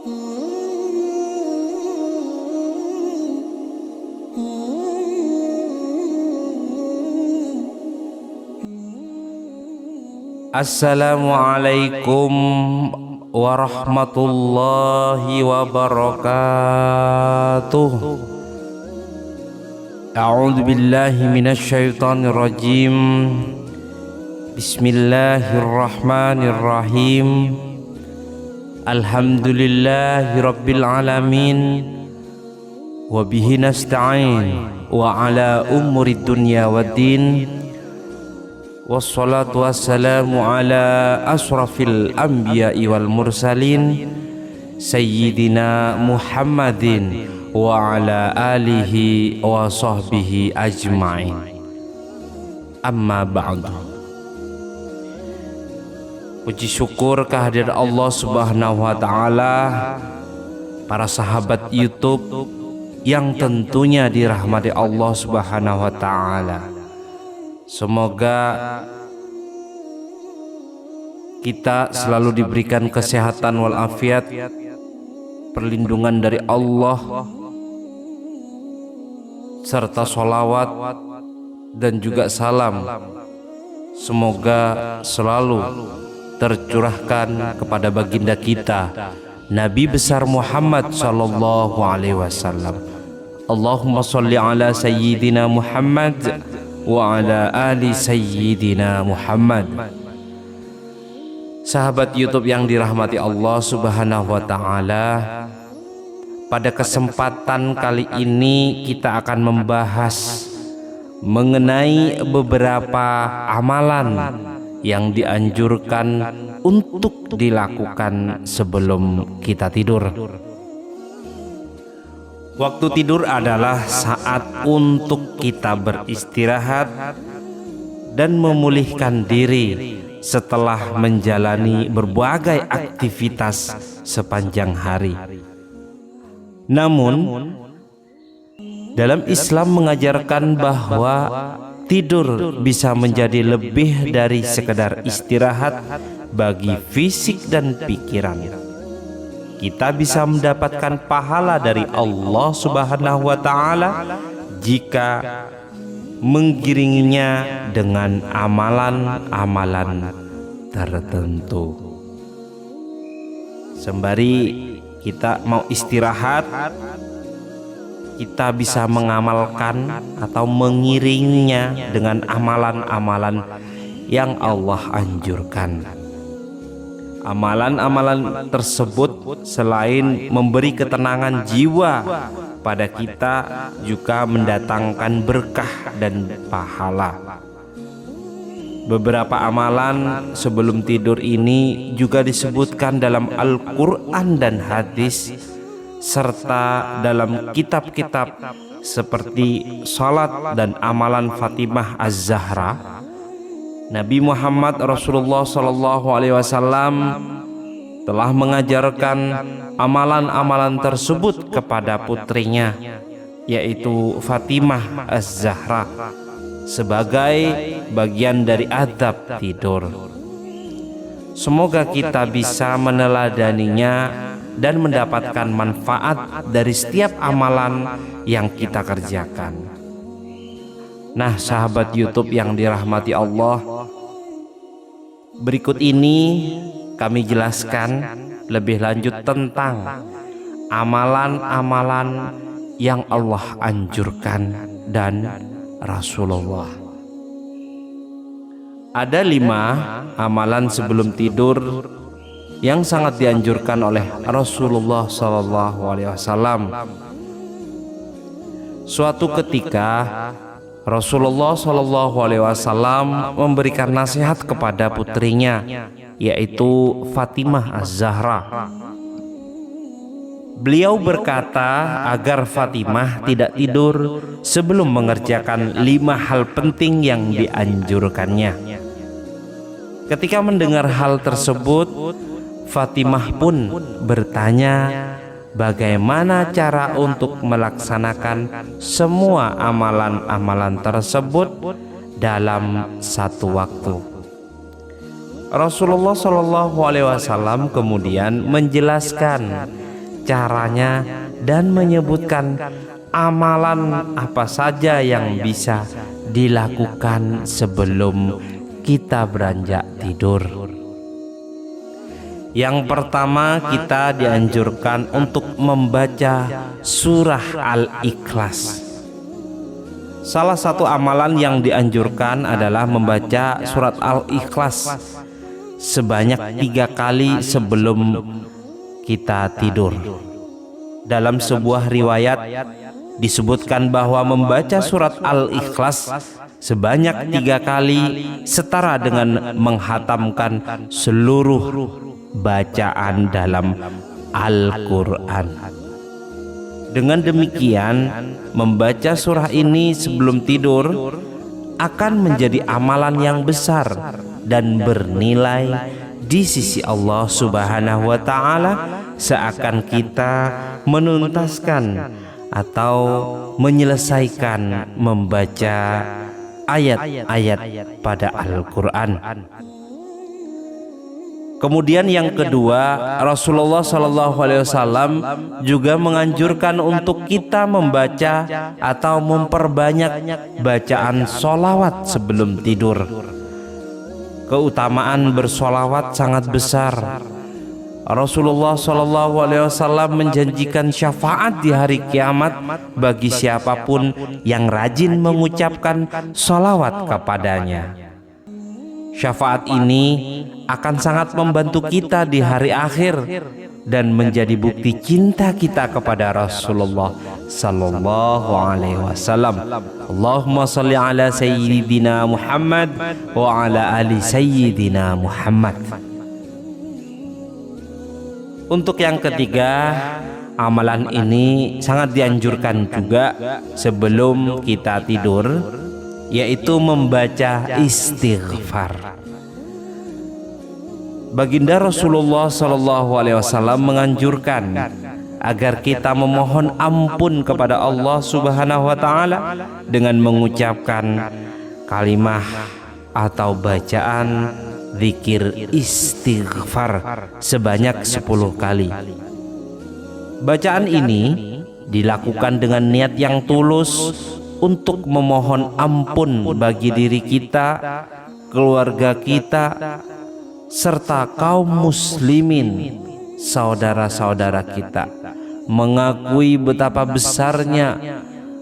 Assalamualaikum warahmatullahi wabarakatuh. A'udzu billahi minasy syaithanir rajim. Bismillahirrahmanirrahim. Alhamdulillahi rabbil alamin. Wa bihi nasta'in wa ala umuri dunya waddin. Wassalatu wassalamu ala asrafil anbiya'i wal mursalin Sayyidina Muhammadin wa ala alihi wa sahbihi ajma'in. Amma ba'du. Puji syukur kehadirat Allah subhanahu wa ta'ala, para sahabat YouTube yang tentunya dirahmati Allah subhanahu wa ta'ala. Semoga kita selalu diberikan kesehatan walafiat, perlindungan dari Allah, serta sholawat dan juga salam semoga selalu tercurahkan kepada baginda kita Nabi besar Muhammad sallallahu alaihi wasallam. Allahumma sholli ala sayyidina Muhammad wa ala ali sayyidina Muhammad. Sahabat YouTube yang dirahmati Allah subhanahu wa ta'ala, pada kesempatan kali ini kita akan membahas mengenai beberapa amalan yang dianjurkan untuk dilakukan sebelum kita tidur. Waktu tidur adalah saat untuk kita beristirahat dan memulihkan diri setelah menjalani berbagai aktivitas sepanjang hari. Namun, dalam Islam mengajarkan bahwa tidur bisa menjadi lebih dari sekedar istirahat bagi fisik dan pikiran. Kita bisa mendapatkan pahala dari Allah subhanahu wa ta'ala jika menggiringinya dengan amalan-amalan tertentu. Sembari kita mau istirahat, kita bisa mengamalkan atau mengiringinya dengan amalan-amalan yang Allah anjurkan. Amalan-amalan tersebut selain memberi ketenangan jiwa pada kita, juga mendatangkan berkah dan pahala. Beberapa amalan sebelum tidur ini juga disebutkan dalam Al-Quran dan hadis, serta dalam kitab-kitab seperti salat dan amalan Fatimah Az-Zahra. Nabi Muhammad Rasulullah Sallallahu Alaihi Wasallam telah mengajarkan amalan-amalan tersebut kepada putrinya, yaitu Fatimah Az-Zahra, sebagai bagian dari adab tidur. Semoga kita bisa meneladaninya dan mendapatkan manfaat dari setiap amalan yang kita kerjakan. Nah, sahabat YouTube yang dirahmati Allah, berikut ini kami jelaskan lebih lanjut tentang amalan-amalan yang Allah anjurkan dan Rasulullah. Ada 5 amalan sebelum tidur yang sangat dianjurkan oleh Rasulullah SAW. Suatu ketika Rasulullah SAW memberikan nasihat kepada putrinya, yaitu Fatimah Az-Zahra. Beliau berkata agar Fatimah tidak tidur sebelum mengerjakan 5 hal penting yang dianjurkannya. Ketika mendengar hal tersebut, Fatimah pun bertanya bagaimana cara untuk melaksanakan semua amalan-amalan tersebut dalam satu waktu. Rasulullah SAW kemudian menjelaskan caranya, dan menyebutkan amalan apa saja yang bisa dilakukan sebelum kita beranjak tidur. Yang pertama, kita dianjurkan untuk membaca surah Al-Ikhlas. Salah satu amalan yang dianjurkan adalah membaca surat Al-Ikhlas sebanyak 3 kali sebelum kita tidur. Dalam sebuah riwayat disebutkan bahwa membaca surat Al-Ikhlas sebanyak 3 kali setara dengan menghatamkan seluruh bacaan dalam Al-Quran. Dengan demikian, membaca surah ini sebelum tidur akan menjadi amalan yang besar dan bernilai di sisi Allah Subhanahu wa Ta'ala, seakan kita menuntaskan atau menyelesaikan membaca ayat-ayat pada Al-Quran. Kemudian yang kedua, Rasulullah SAW juga menganjurkan untuk kita membaca atau memperbanyak bacaan sholawat sebelum tidur. Keutamaan bersolawat sangat besar. Rasulullah SAW menjanjikan syafaat di hari kiamat bagi siapapun yang rajin mengucapkan sholawat kepadanya. Syafaat ini akan sangat membantu kita di hari akhir dan menjadi bukti cinta kita kepada Rasulullah sallallahu alaihi wasallam. Allahumma shalli ala sayyidina Muhammad wa ala ali sayyidina Muhammad. Untuk yang ketiga, amalan ini sangat dianjurkan juga sebelum kita tidur, yaitu membaca istighfar. Baginda Rasulullah SAW menganjurkan agar kita memohon ampun kepada Allah Subhanahu wa Ta'ala dengan mengucapkan kalimah atau bacaan zikir istighfar sebanyak 10 kali. Bacaan ini dilakukan dengan niat yang tulus untuk memohon ampun bagi diri kita, keluarga kita, serta kaum muslimin, saudara-saudara kita, mengakui betapa besarnya,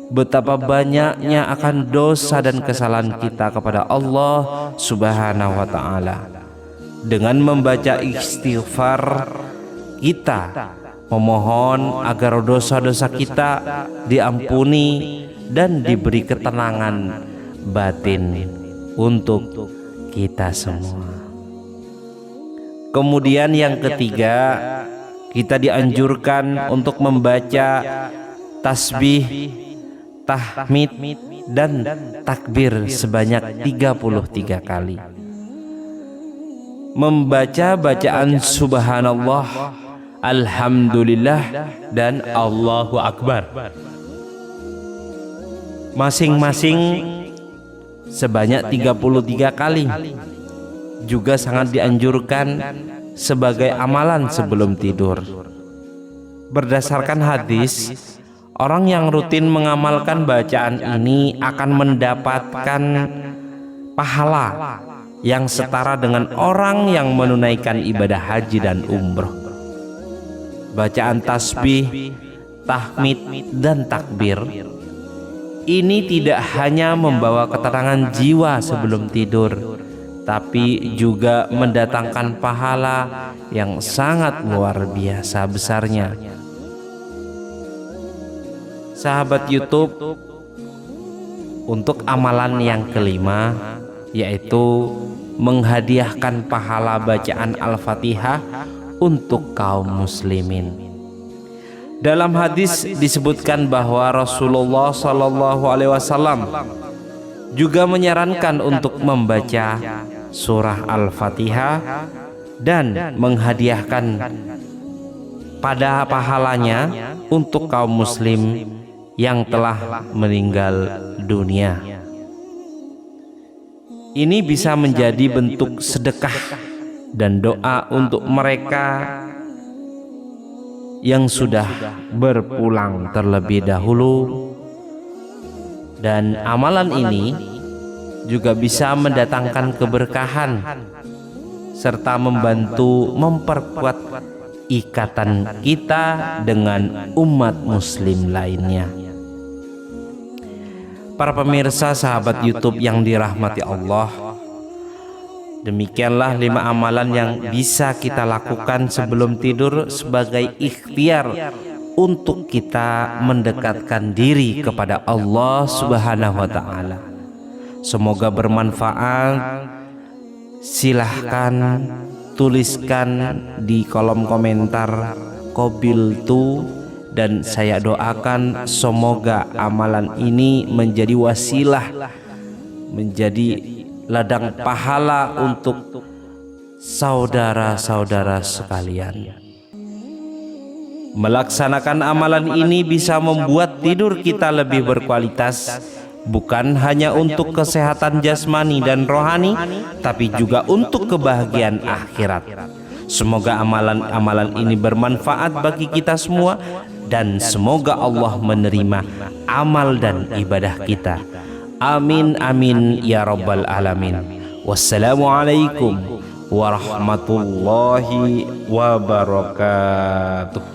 betapa banyaknya akan dosa dan kesalahan kita kepada Allah Subhanahu wa Ta'ala. Dengan membaca istighfar, kita memohon agar dosa-dosa kita diampuni dan diberi ketenangan batin untuk kita semua. Kemudian yang ketiga, kita dianjurkan untuk membaca tasbih, tahmid, dan takbir sebanyak 33 kali. Membaca bacaan subhanallah, alhamdulillah, dan Allahu Akbar masing-masing sebanyak 33 kali juga sangat dianjurkan sebagai amalan sebelum tidur. Berdasarkan hadis, orang yang rutin mengamalkan bacaan ini akan mendapatkan pahala yang setara dengan orang yang menunaikan ibadah haji dan umroh. Bacaan tasbih, tahmid, dan takbir ini tidak hanya membawa ketenangan jiwa sebelum tidur, tapi juga mendatangkan pahala yang sangat luar biasa besarnya. Sahabat YouTube, untuk amalan yang kelima, yaitu menghadiahkan pahala bacaan Al-Fatihah untuk kaum muslimin. Dalam hadis disebutkan bahwa Rasulullah SAW juga menyarankan untuk membaca surah Al-Fatihah dan menghadiahkan pada pahalanya untuk kaum muslim yang telah meninggal dunia. Ini bisa menjadi bentuk sedekah dan doa untuk mereka yang sudah berpulang terlebih dahulu. Dan amalan ini juga bisa mendatangkan keberkahan serta membantu memperkuat ikatan kita dengan umat muslim lainnya. Para pemirsa sahabat YouTube yang dirahmati Allah, demikianlah 5 amalan yang bisa kita lakukan sebelum tidur sebagai ikhtiar untuk kita mendekatkan diri kepada Allah Subhanahu wa Ta'ala. Semoga bermanfaat. Silahkan tuliskan di kolom komentar qabiltu, dan saya doakan semoga amalan ini menjadi wasilah, menjadi ladang pahala untuk saudara-saudara sekalian. Melaksanakan amalan ini bisa membuat tidur kita lebih berkualitas, bukan hanya untuk kesehatan jasmani dan rohani, tapi juga untuk kebahagiaan akhirat. Semoga amalan-amalan ini bermanfaat bagi kita semua, dan semoga Allah menerima amal dan ibadah kita. Amin amin ya rabbal alamin. Wassalamualaikum warahmatullahi wabarakatuh.